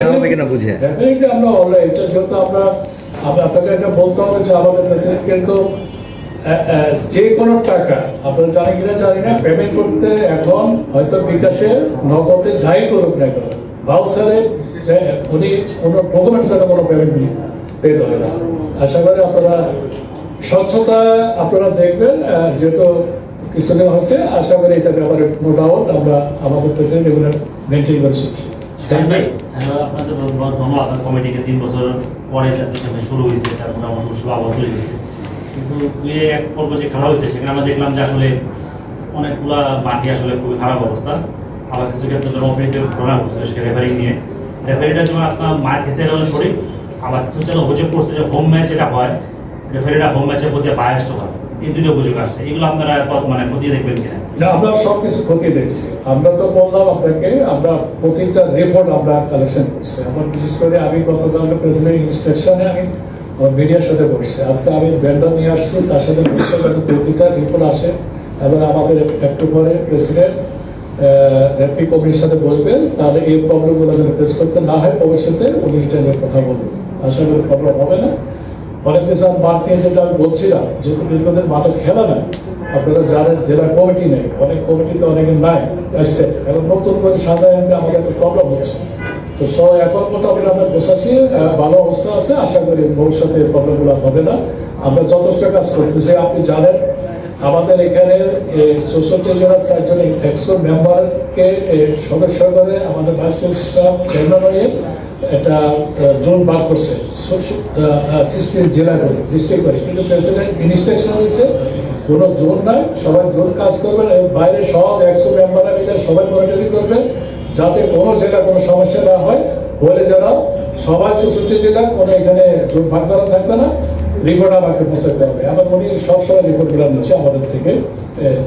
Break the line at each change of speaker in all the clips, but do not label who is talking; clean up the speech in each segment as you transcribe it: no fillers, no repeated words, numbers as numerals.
হবে কিনা বুঝে
ডেফিনেটলি আমরা এটা যেহেতু আমরা আপনাকে এটা বলতে হবে যে আমাদের প্রেসিডেন্ট কিন্তু যে কোনো টাকা আপনারা জানেন কিনা জানি না পেমেন্ট করতে এখন হয়তো বিকাশে নগদে যাই করুক না কেন বাউসারে উনি কোনো ডকুমেন্টস ছাড়া কোনো পেমেন্ট পে করে না। আশা করি আপনারা স্বচ্ছতা আপনারা দেখবেন, যেহেতু কিছুদিন হয়েছে আশা করি এটা ব্যাপারে নো ডাউট আমরা আমাদের প্রেসিডেন্ট এগুলো মেনটেন করে শিখছি।
আপনাদের ধন্যবাদ। কমিটিকে 3 বছর পরে শুরু হয়েছে, তারপরে আমার সভাপতি হয়ে গেছে, কিন্তু এক পর্ব যে খেলা হয়েছে সেখানে আমরা দেখলাম যে আসলে অনেকগুলা মাটি আসলে খুবই খারাপ অবস্থা। আবার কিছু ক্ষেত্রে জনপ্রিয়তে প্রোগ্রাম করছে সে রেফারিং নিয়ে, রেফারিটার জন্য আপনার মার খেসে সঠিক। আবার কিছু অভিযোগ করছে যে হোম ম্যাচ যেটা হয় রেফারিরা হোম ম্যাচের প্রতি বায়াসড হয়, এই দুটো অভিযোগ আসছে। এগুলো আপনারা মানে খতিয়ে দেখবেন কিনা?
না, আমরা সবকিছু খতিয়ে দেখছি। আমরা তো বললাম আপনাকে, আমরা প্রতিটা রিপোর্ট আমরা কালেকশন করছি। আমার বিশেষ করে আমি গতকালকে প্রেসিডেন্ট ইনস্ট্রাকশনে আমি মিডিয়ার সাথে বসছি, আজকে আমি ভেন্ডার নিয়ে আসছি, তার সাথে বসে প্রতিটা রিপোর্ট আসে এবং আমাদের একটু পরে প্রেসিডেন্ট এমপি কমিটির সাথে বসবেন, তাহলে এই প্রবলেমগুলো যেন ফেস করতে না হয় ভবিষ্যতে উনি এটা নিয়ে কথা বলবেন। আশা করি প্রবলেম হবে না। অনেক কিছু মাঠ নিয়ে যেটা আমি বলছিলাম, যেহেতু দীর্ঘদিন মাঠে খেলা নাই, আপনারা জানেন জেলা কমিটি নেই, অনেক কমিটিতে অনেকে নাই আসছে, এখন নতুন করে সাজায় আনতে আমাদের একটা প্রবলেম হচ্ছে। তো এখন মোটামুটি আমরা বসাচ্ছি, ভালো অবস্থা আছে। আশা করি ভবিষ্যতে এই প্রবলেমগুলো হবে না। আমরা যথেষ্ট কাজ করতেছি। আপনি জানেন আমাদের এখানে 64 জেলার 4 জন 100 মেম্বারকে সদস্য করে আমাদের ভাইস প্রেসিডেন্ট চেয়ারম্যান হয়ে একটা জোন বার করছে 16 জেলা করে, ডিস্ট্রিক্ট করে, কিন্তু প্রেসিডেন্ট ইনস্ট্রাকশন দিয়েছে কোনো জোন নাই, সবাই জোন কাজ করবেন এবং বাইরে সব 100 মেম্বাররা মিলে সবাই মনিটরিং করবেন যাতে কোনো জেলা কোনো সমস্যা না হয়। হলে যেন সবাই 64 জেলা কোনো এখানে জোন ভাগ করা থাকবে না, রিপোর্ট আমাকে পৌঁছাতে হবে। আবার উনি সবসময় রিপোর্টগুলো নিচ্ছে আমাদের থেকে,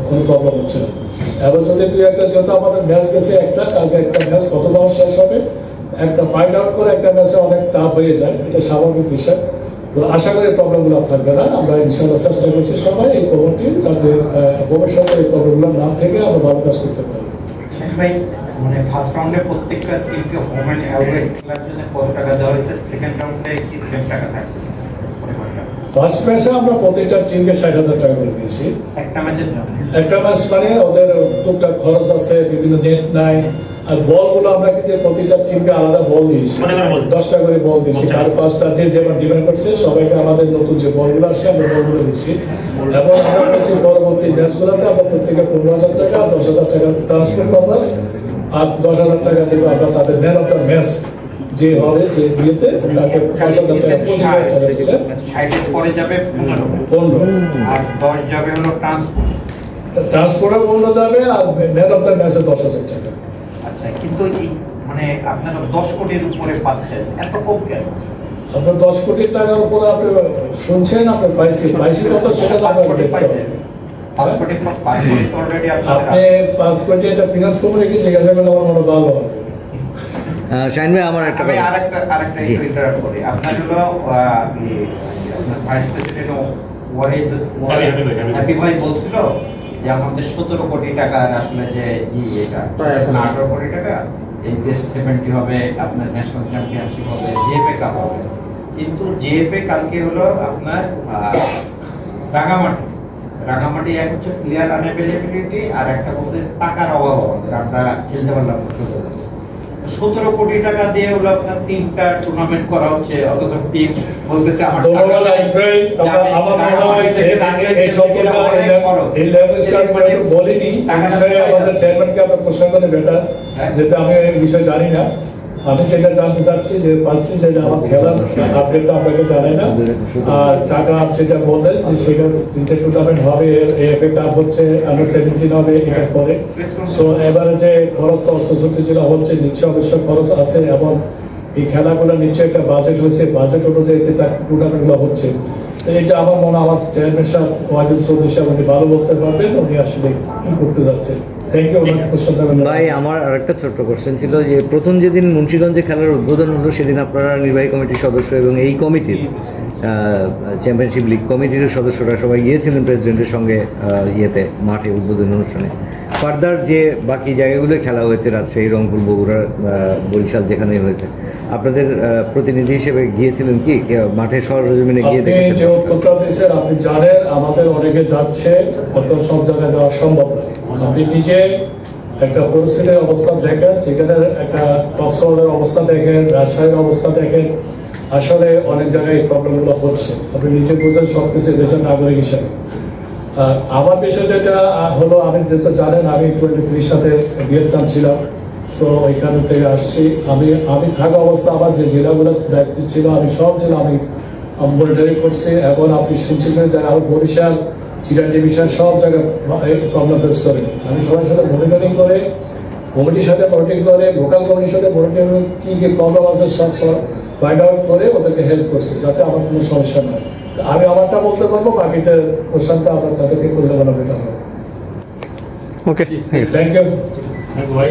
কোনো প্রবলেম হচ্ছে না। এবার যদি দুই একটা, যেহেতু আমাদের ম্যাচ গেছে একটা, কালকে একটা ম্যাচ কত দাম শেষ হবে, একটা ফাইন্ড আউট করে একটা ম্যাচে অনেক টাফ হয়ে যায়, এটা স্বাভাবিক বিষয়। তো আশা করি প্রবলেমগুলো থাকবে না। আমরা ইনশাআল্লাহ চেষ্টা করছি সবাই এই কমিটি যাতে ভবিষ্যতে এই প্রবলেমগুলো না থেকে আমরা ভালো কাজ করতে পারি।
মানে ফার্স্ট রাউন্ডে প্রত্যেকটা টিমকে হোম এন্ড অ্যাওয়ে খেলার জন্য কত টাকা দেওয়া হয়েছে, সেকেন্ড রাউন্ডে কি সেম টাকা থাকবে?
ফার্স্ট ম্যাচে আমরা প্রত্যেকটা টিমকে 60,000 টাকা করে দিয়েছি
একটা ম্যাচের জন্য।
একটা ম্যাচ মানে ওদের টুকটাক খরচ আছে, বিভিন্ন নেট নাই, আর বলগুলো আমরা কিন্তু প্রতিটা টিমকে আলাদা বল দিয়েছি, 10টা করে বল দিয়েছি, আর 5টা যে যেমন ডিমান্ড করছে সবাইকে আমাদের নতুন যে বলগুলো আসছে আমরা বলগুলো দিচ্ছি। এবং আমরা হচ্ছে পরবর্তী ম্যাচগুলোতে আমরা প্রত্যেকে 15,000 টাকা, 10,000 টাকা ট্রান্সপোর্ট পারপাস, আর 10,000 টাকা দেবো আমরা তাদের ম্যান অফ দ্য ম্যাচ যে হবে, যে দিয়েতে তাকে 5,000 টাকা 25,000 টাকা দিলে
60 পরে যাবে 15 আর 10 যাবে হলো
ট্রান্সপোর্টে 15 যাবে, আর ম্যান অফ দ্য ম্যাচে 10,000 টাকা।
আচ্ছা, কিন্তু এই মানে আপনারা 10 কোটির উপরে পাচ্ছেন, এত কম কেন?
আপনার 10 কোটি টাকার উপরে আপনি শুনছেন, আপনি পাইছি কত সেটা তো আপনি পাইছেন।
5 কোটি অলরেডি
আপনি 5 কোটি এটা ফিনান্স করে কি জিজ্ঞাসা করলে আমার মনে ভালো হবে।
শাহিন ভাই আমার একটা
আরেকটা একটু ইন্টারাপ্ট করি। আপনার হলো আপনার ভাইস প্রেসিডেন্ট ওয়াহিদ হ্যাপি ভাই বলছিল যে আমাদের 17 কোটি টাকা আসলে যে এটা 18 কোটি টাকা এই যে 70 হবে, আপনার ন্যাশনাল চ্যাম্পিয়নশিপ হবে, জেএফএ কাপ হবে। কিন্তু জেএফএ কালকে হলো আপনার রাঙামাটি এক হচ্ছে প্লেয়ার আনএভেলেবিলিটি, আর একটা বলছে টাকার অভাব, আমরা খেলতে পারলাম 17 কোটি টাকা দিয়ে হলো আপনার 3টা টুর্নামেন্ট করা হচ্ছে, অথচ টিম বলতেছে আমার টাকা নাই।
আমার মনে হয় এই সম্পর্কে বলিনি, আমাদের চেয়ারম্যানকে আপনার প্রশ্ন করলে বেটার, যেটা আমি এই বিষয়ে জানি না। আমি যেটা জানতে চাচ্ছি যে পাচ্ছি যে আমার খেলার আপডেটটা আপনাকে জানাই না। আর টাকা যেটা বললেন যে সেটা 3টে টুর্নামেন্ট হবে, এএফএ কাপ হচ্ছে, আন্ডার 17 হবে এটার পরে। সো এবারে যে খরচ 64 জেলা হচ্ছে, নিশ্চয় অবশ্য খরচ আছে, এবং এই খেলাগুলো নিশ্চয় একটা বাজেট হয়েছে, বাজেট অনুযায়ী টুর্নামেন্টগুলো হচ্ছে। তো এটা আমার মনে হয় আমার চেয়ারম্যান সাহেব ওয়াহিদ চৌধুরী সাহেব উনি ভালো বলতে পারবেন উনি আসলে কি করতে যাচ্ছেন।
ভাই আমার আরেকটা ছোট্ট কোশ্চেন ছিল যে প্রথম যেদিন মুন্সিগঞ্জে খেলার উদ্বোধন হলো সেদিন আপনারা নির্বাহী কমিটির সদস্য এবং এই কমিটির চ্যাম্পিয়নশিপ লিগ কমিটির সদস্যরা সবাই গিয়েছিলেন প্রেসিডেন্টের সঙ্গে ইয়েতে মাঠে উদ্বোধন অনুষ্ঠানে। ফার্দার যে বাকি জায়গাগুলো খেলা হয়েছে, রাজশাহী, রংপুর, বগুড়া, বরিশাল, যেখানে হয়েছে, আপনাদের প্রতিনিধি হিসেবে গিয়েছিলেন কি মাঠে সরজমিনে গিয়ে
আপনি যে
দেখেছেন?
উত্তরটা দিয়েছেন, আপনি জানেন আমাদের অনেকে যাচ্ছে, অত সব জায়গায় যাওয়া সম্ভব নয়। আপনি নিজে একটা পরিস্থিতির অবস্থা দেখেন, সেখানে একটা কক্সবাজারের অবস্থা দেখেন, রাজশাহীর অবস্থা দেখেন, আসলে অনেক জায়গায় এই প্রবলেমগুলো হচ্ছে। আপনি নিজে বুঝেন সবকিছু দেশের নাগরিক হিসাবে। আমার বিষয় যেটা হলো, আমি যেহেতু জানেন আমি 23 সাথে ভিয়েতনাম ছিলাম, সো ওইখান থেকে আসছি। আমি থাকা অবস্থা আমার যে জেলাগুলোর দায়িত্ব ছিল, আমি সব জেলা আমি মনিটরিং করছি। এবং আপনি শুনছিলেন যে আমি বরিশাল, চিরাং ডিভিশন সব জায়গায় প্রবলেম ফেস করি। আমি সবার সাথে মনিটরিং করে, কমিটির সাথে মনিটরিং করে, লোকাল কমিটির সাথে মনিটরিং করে, কী কী প্রবলেম আছে সব ফাইন্ড আউট করে ওদেরকে হেল্প করছি, যাতে আমার কোনো সমস্যা নয়। আমি আমারটা বলতে পারবো, বাকিটা কোশ্চেনটা আমরা তাদেরকে করলে মনে বেটার হবে।
ওকে,
থ্যাংক ইউ।
ভাই